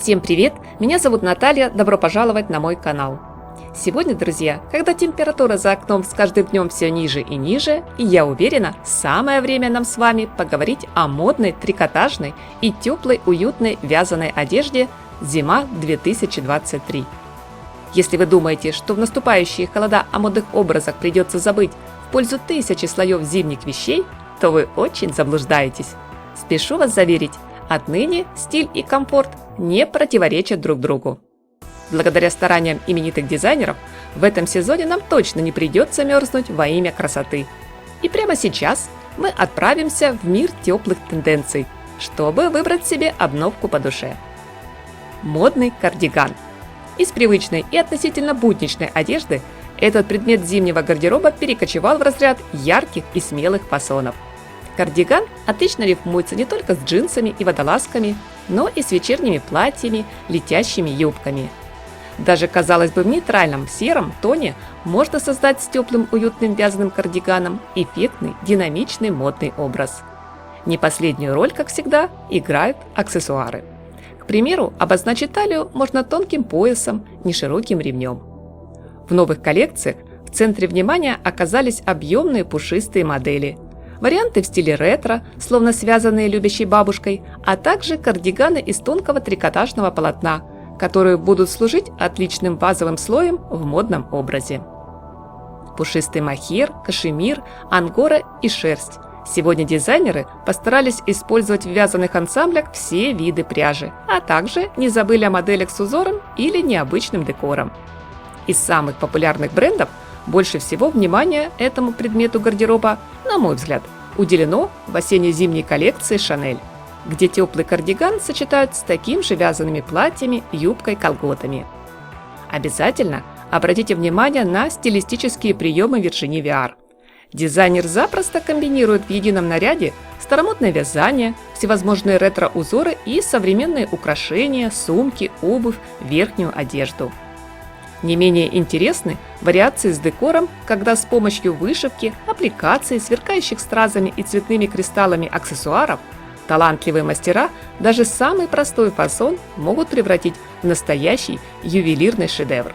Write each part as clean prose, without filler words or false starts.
Всем привет! Меня зовут Наталья, добро пожаловать на мой канал. Сегодня, друзья, когда температура за окном с каждым днем все ниже и ниже, и я уверена, самое время нам с вами поговорить о модной, трикотажной и теплой, уютной вязаной одежде «Зима 2023». Если вы думаете, что в наступающие холода о модных образах придется забыть в пользу тысячи слоев зимних вещей, то вы очень заблуждаетесь. Спешу вас заверить, отныне стиль и комфорт не противоречат друг другу. Благодаря стараниям именитых дизайнеров, в этом сезоне нам точно не придется мерзнуть во имя красоты. И прямо сейчас мы отправимся в мир теплых тенденций, чтобы выбрать себе обновку по душе. Модный кардиган. Из привычной и относительно будничной одежды этот предмет зимнего гардероба перекочевал в разряд ярких и смелых фасонов. Кардиган отлично рифмуется не только с джинсами и водолазками, но и с вечерними платьями, летящими юбками. Даже, казалось бы, в нейтральном сером тоне можно создать с теплым уютным вязаным кардиганом эффектный, динамичный модный образ. Не последнюю роль, как всегда, играют аксессуары. К примеру, обозначить талию можно тонким поясом, нешироким ремнем. В новых коллекциях в центре внимания оказались объемные пушистые модели. Варианты в стиле ретро, словно связанные любящей бабушкой, а также кардиганы из тонкого трикотажного полотна, которые будут служить отличным базовым слоем в модном образе. Пушистый мохер, кашемир, ангора и шерсть. Сегодня дизайнеры постарались использовать в вязаных ансамблях все виды пряжи, а также не забыли о моделях с узором или необычным декором. Из самых популярных брендов больше всего внимания этому предмету гардероба, на мой взгляд, уделено в осенне-зимней коллекции Chanel, где теплый кардиган сочетают с таким же вязаными платьями, юбкой, колготами. Обязательно обратите внимание на стилистические приемы Virginie Viard. Дизайнер запросто комбинирует в едином наряде старомодное вязание, всевозможные ретро-узоры и современные украшения, сумки, обувь, верхнюю одежду. Не менее интересны вариации с декором, когда с помощью вышивки, аппликаций, сверкающих стразами и цветными кристаллами аксессуаров талантливые мастера даже самый простой фасон могут превратить в настоящий ювелирный шедевр.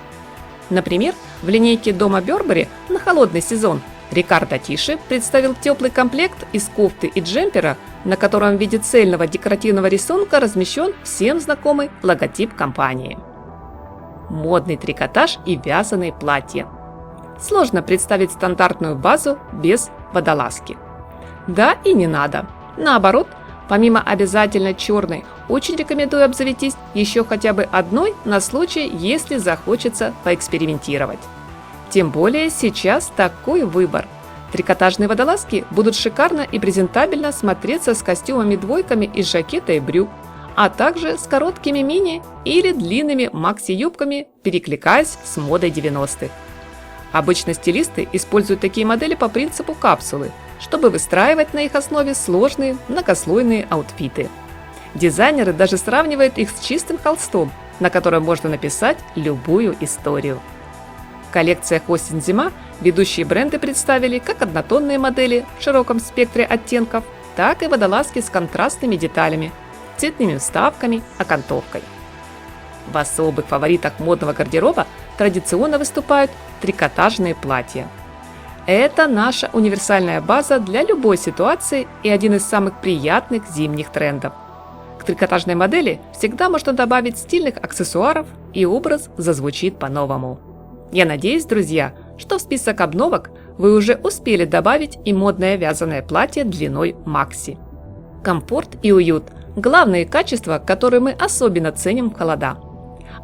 Например, в линейке дома Бербери на холодный сезон Рикардо Тиши представил теплый комплект из кофты и джемпера, на котором в виде цельного декоративного рисунка размещен всем знакомый логотип компании. Модный трикотаж и вязаные платья. Сложно представить стандартную базу без водолазки. Да и не надо. Наоборот, помимо обязательно черной, очень рекомендую обзавестись еще хотя бы одной на случай, если захочется поэкспериментировать. Тем более сейчас такой выбор. Трикотажные водолазки будут шикарно и презентабельно смотреться с костюмами-двойками из жакета и брюк, а также с короткими мини или длинными макси-юбками, перекликаясь с модой 90-х. Обычно стилисты используют такие модели по принципу капсулы, чтобы выстраивать на их основе сложные многослойные аутфиты. Дизайнеры даже сравнивают их с чистым холстом, на котором можно написать любую историю. В коллекциях осень-зима ведущие бренды представили как однотонные модели в широком спектре оттенков, так и водолазки с контрастными деталями, цветными вставками, окантовкой. В особых фаворитах модного гардероба традиционно выступают трикотажные платья. Это наша универсальная база для любой ситуации и один из самых приятных зимних трендов. К трикотажной модели всегда можно добавить стильных аксессуаров, и образ зазвучит по-новому. Я надеюсь, друзья, что в список обновок вы уже успели добавить и модное вязаное платье длиной макси. Комфорт и уют – главные качества, которые мы особенно ценим в холода.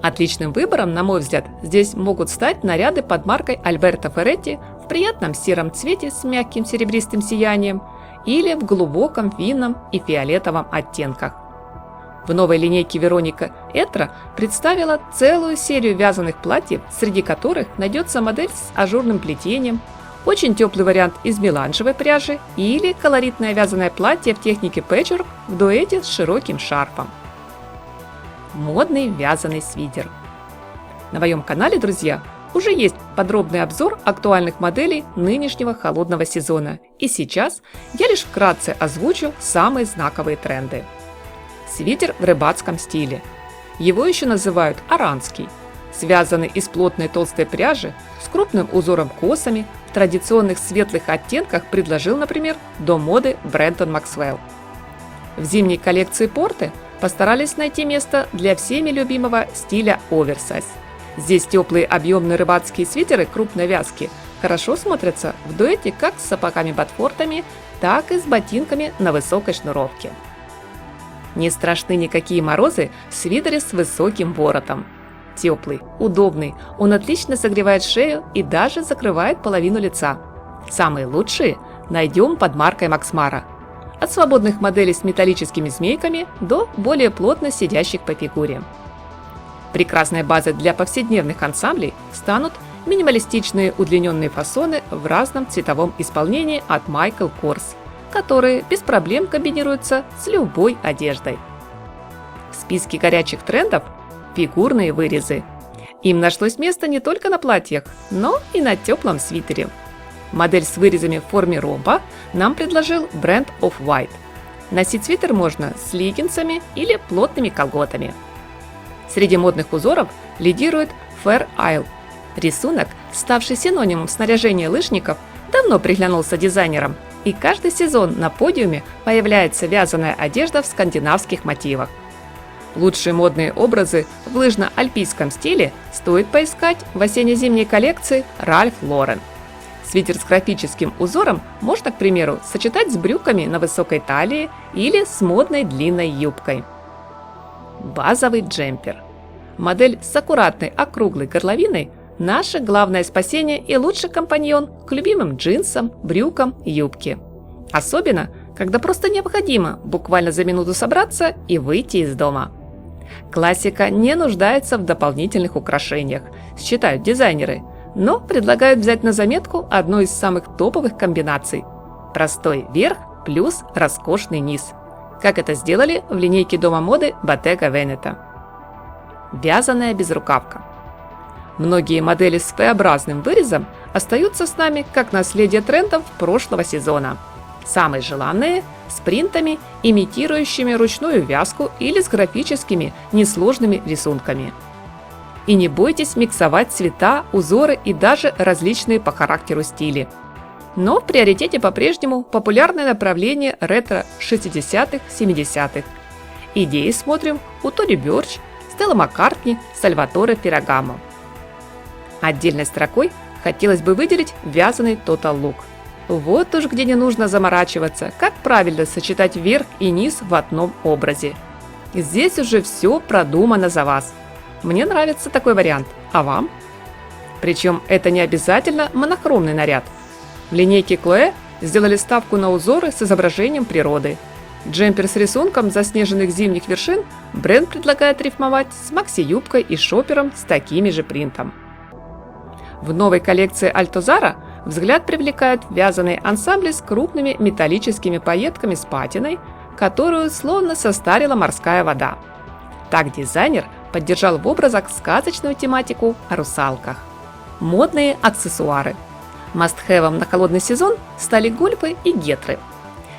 Отличным выбором, на мой взгляд, здесь могут стать наряды под маркой Альберто Ферретти в приятном сером цвете с мягким серебристым сиянием или в глубоком винном и фиолетовом оттенках. В новой линейке Вероника Этро представила целую серию вязаных платьев, среди которых найдется модель с ажурным плетением, очень теплый вариант из меланжевой пряжи или колоритное вязаное платье в технике пэтчворк в дуэте с широким шарфом. Модный вязаный свитер. На моем канале, друзья, уже есть подробный обзор актуальных моделей нынешнего холодного сезона, и сейчас я лишь вкратце озвучу самые знаковые тренды. Свитер в рыбацком стиле. Его еще называют аранский. Связанный из плотной толстой пряжи с крупным узором косами в традиционных светлых оттенках предложил, например, дом моды Брентон Максвелл. В зимней коллекции Порте постарались найти место для всеми любимого стиля оверсайз. Здесь теплые объемные рыбацкие свитеры крупной вязки хорошо смотрятся в дуэте как с сапогами-ботфортами, так и с ботинками на высокой шнуровке. Не страшны никакие морозы в свитере с высоким воротом. Теплый, удобный, он отлично согревает шею и даже закрывает половину лица. Самые лучшие найдем под маркой Max Mara. От свободных моделей с металлическими змейками до более плотно сидящих по фигуре. Прекрасной базой для повседневных ансамблей станут минималистичные удлиненные фасоны в разном цветовом исполнении от Michael Kors, которые без проблем комбинируются с любой одеждой. В списке горячих трендов – фигурные вырезы. Им нашлось место не только на платьях, но и на теплом свитере. Модель с вырезами в форме ромба нам предложил бренд Off-White. Носить свитер можно с леггинсами или плотными колготами. Среди модных узоров лидирует Fair Isle. Рисунок, ставший синонимом снаряжения лыжников, давно приглянулся дизайнерам, и каждый сезон на подиуме появляется вязаная одежда в скандинавских мотивах. Лучшие модные образы в лыжно-альпийском стиле стоит поискать в осенне-зимней коллекции Ralph Lauren. Свитер с графическим узором можно, к примеру, сочетать с брюками на высокой талии или с модной длинной юбкой. Базовый джемпер. Модель с аккуратной округлой горловиной – наше главное спасение и лучший компаньон к любимым джинсам, брюкам, юбке. Особенно, когда просто необходимо буквально за минуту собраться и выйти из дома. Классика не нуждается в дополнительных украшениях, считают дизайнеры, но предлагают взять на заметку одну из самых топовых комбинаций – простой верх плюс роскошный низ, как это сделали в линейке дома моды Bottega Veneta. Вязаная безрукавка. Многие модели с V-образным вырезом остаются с нами как наследие трендов прошлого сезона. Самые желанные – с принтами, имитирующими ручную вязку или с графическими, несложными рисунками. И не бойтесь миксовать цвета, узоры и даже различные по характеру стили. Но в приоритете по-прежнему популярное направление ретро 60-х, 70-х. Идеи смотрим у Тони Бёрч, Стелла Маккартни, Сальваторе Феррагамо. Отдельной строкой хотелось бы выделить вязаный Total Look. Вот уж где не нужно заморачиваться, как правильно сочетать верх и низ в одном образе. Здесь уже все продумано за вас. Мне нравится такой вариант, а вам? Причем это не обязательно монохромный наряд. В линейке Chloé сделали ставку на узоры с изображением природы. Джемпер с рисунком заснеженных зимних вершин бренд предлагает рифмовать с макси-юбкой и шопером с такими же принтом. В новой коллекции Altozara взгляд привлекают вязаные ансамбли с крупными металлическими пайетками с патиной, которую словно состарила морская вода. Так дизайнер поддержал в образах сказочную тематику о русалках. Модные аксессуары. Must-have'ом на холодный сезон стали гольфы и гетры.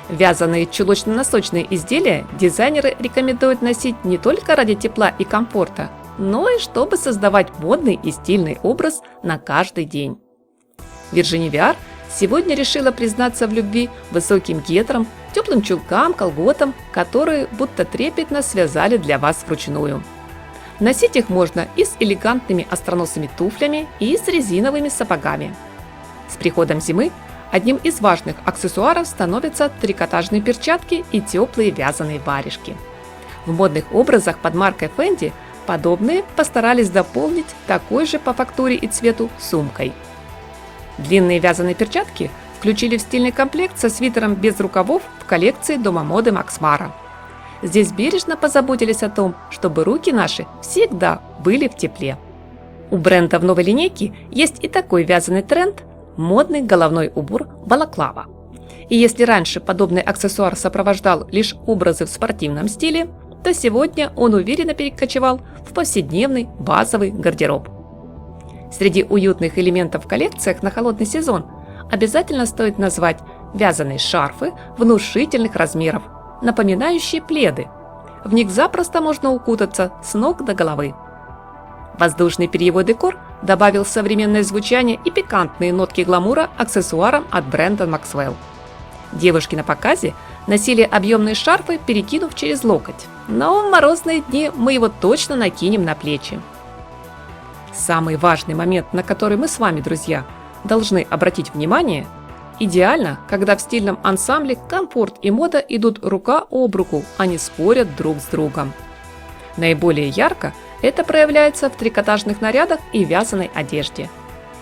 Вязаные чулочно-носочные изделия дизайнеры рекомендуют носить не только ради тепла и комфорта, но и чтобы создавать модный и стильный образ на каждый день. Virginie Viard сегодня решила признаться в любви высоким гетрам, теплым чулкам, колготам, которые будто трепетно связали для вас вручную. Носить их можно и с элегантными остроносыми туфлями, и с резиновыми сапогами. С приходом зимы одним из важных аксессуаров становятся трикотажные перчатки и теплые вязаные варежки. В модных образах под маркой Fendi подобные постарались дополнить такой же по фактуре и цвету сумкой. Длинные вязаные перчатки включили в стильный комплект со свитером без рукавов в коллекции дома моды Max Mara. Здесь бережно позаботились о том, чтобы руки наши всегда были в тепле. У бренда в новой линейке есть и такой вязаный тренд – модный головной убор балаклава. И если раньше подобный аксессуар сопровождал лишь образы в спортивном стиле, то сегодня он уверенно перекочевал в повседневный базовый гардероб. Среди уютных элементов в коллекциях на холодный сезон обязательно стоит назвать вязаные шарфы внушительных размеров, напоминающие пледы. В них запросто можно укутаться с ног до головы. Воздушный перьевой декор добавил современное звучание и пикантные нотки гламура аксессуарам от бренда Maxwell. Девушки на показе носили объемные шарфы, перекинув через локоть, но в морозные дни мы его точно накинем на плечи. Самый важный момент, на который мы с вами, друзья, должны обратить внимание – идеально, когда в стильном ансамбле комфорт и мода идут рука об руку, а не спорят друг с другом. Наиболее ярко это проявляется в трикотажных нарядах и вязаной одежде.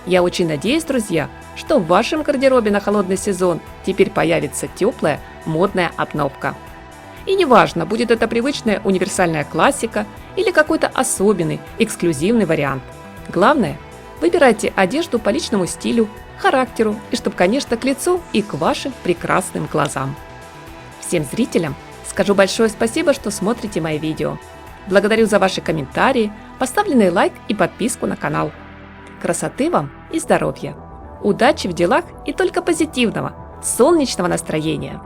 Я очень надеюсь, друзья, что в вашем гардеробе на холодный сезон теперь появится теплая модная обновка. И неважно, будет это привычная универсальная классика или какой-то особенный, эксклюзивный вариант. Главное, выбирайте одежду по личному стилю, характеру и чтобы, конечно, к лицу и к вашим прекрасным глазам. Всем зрителям скажу большое спасибо, что смотрите мои видео. Благодарю за ваши комментарии, поставленный лайк и подписку на канал. Красоты вам и здоровья! Удачи в делах и только позитивного, солнечного настроения!